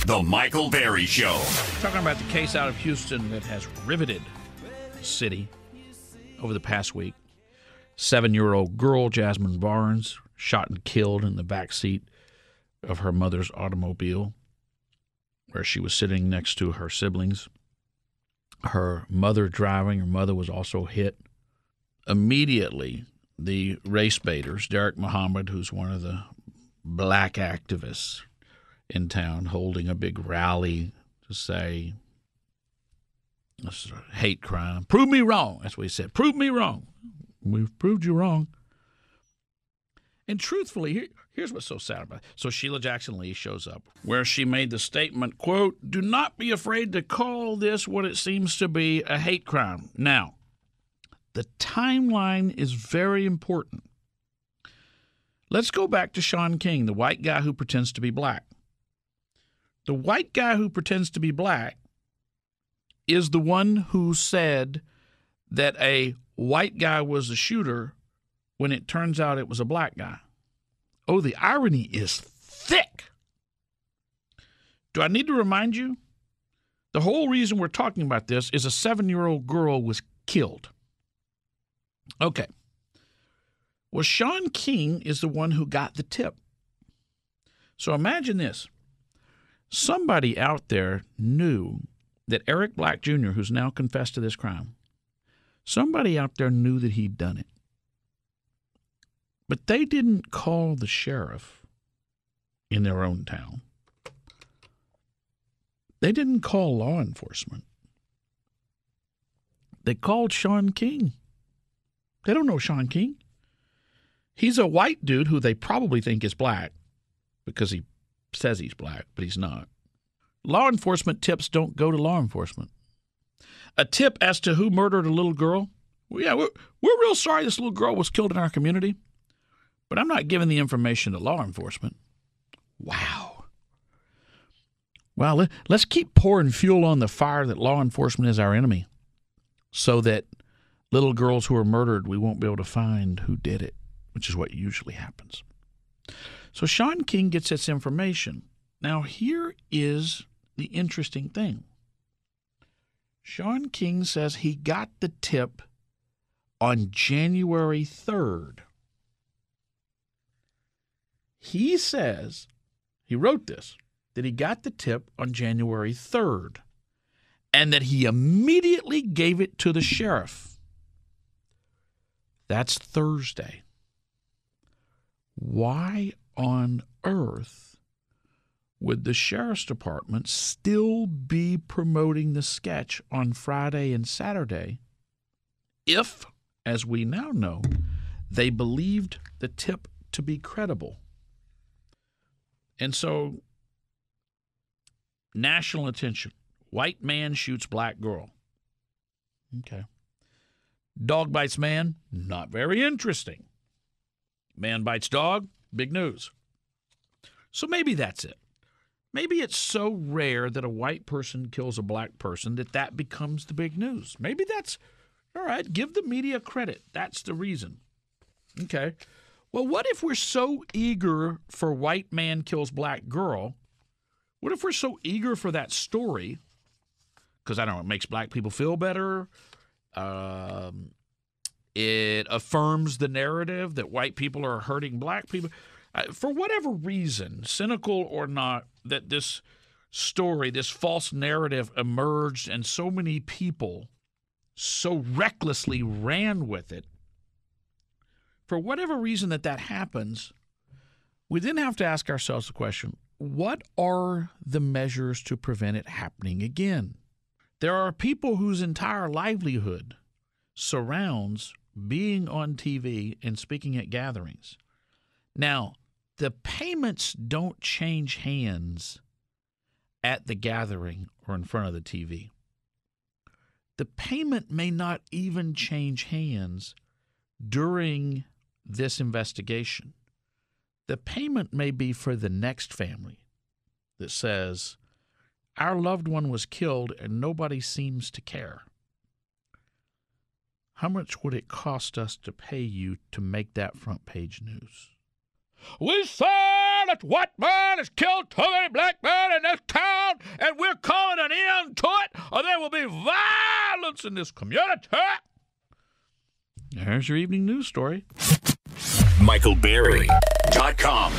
The Michael Berry Show. Talking about the case out of Houston that has riveted the city over the past week. 7-year-old girl, Jasmine Barnes, shot and killed in the backseat of her mother's automobile where she was sitting next to her siblings. Her mother driving. Her mother was also hit. Immediately, the race baiters, Derek Muhammad, who's one of the black activists in town, holding a big rally to say, this is a hate crime. Prove me wrong. That's what he said. Prove me wrong. We've proved you wrong. And truthfully, here's what's so sad about it. So Sheila Jackson Lee shows up where she made the statement, quote, "Do not be afraid to call this what it seems to be, a hate crime." Now, the timeline is very important. Let's go back to Sean King, the white guy who pretends to be black. The white guy who pretends to be black is the one who said that a white guy was a shooter when it turns out it was a black guy. Oh, the irony is thick. Do I need to remind you? The whole reason we're talking about this is a 7-year-old girl was killed. Okay. Well, Sean King is the one who got the tip. So imagine this. Somebody out there knew that Eric Black Jr., who's now confessed to this crime, somebody out there knew that he'd done it. But they didn't call the sheriff in their own town. They didn't call law enforcement. They called Sean King. They don't know Sean King. He's a white dude who they probably think is black because he says he's black, but he's not. Law enforcement tips don't go to law enforcement. A tip as to who murdered a little girl, well, yeah, we're real sorry this little girl was killed in our community, but I'm not giving the information to law enforcement. Wow. Well, let's keep pouring fuel on the fire that law enforcement is our enemy so that little girls who are murdered, we won't be able to find who did it, which is what usually happens. So Sean King gets this information. Now, here is the interesting thing. Sean King says he got the tip on January 3rd. He says, he wrote this, that he got the tip on January 3rd and that he immediately gave it to the sheriff. That's Thursday. Why on earth would the sheriff's department still be promoting the sketch on Friday and Saturday if, as we now know, they believed the tip to be credible? And so, national attention. White man shoots black girl. Okay. Dog bites man, not very interesting. Man bites dog, big news. So maybe that's it. Maybe it's so rare that a white person kills a black person that becomes the big news. Maybe that's, all right, give the media credit. That's the reason. Okay. Well, what if we're so eager for white man kills black girl? What if we're so eager for that story? Because, I don't know, it makes black people feel better. It affirms the narrative that white people are hurting black people. For whatever reason, cynical or not, that this story, this false narrative emerged and so many people so recklessly ran with it. For whatever reason that happens, we then have to ask ourselves the question, what are the measures to prevent it happening again? There are people whose entire livelihood surrounds being on TV and speaking at gatherings. Now, the payments don't change hands at the gathering or in front of the TV. The payment may not even change hands during this investigation. The payment may be for the next family that says, our loved one was killed and nobody seems to care. How much would it cost us to pay you to make that front page news? We saw that white man has killed too many black men in this town. we're calling an end to it, or there will be violence in this community. There's your evening news story. MichaelBerry.com.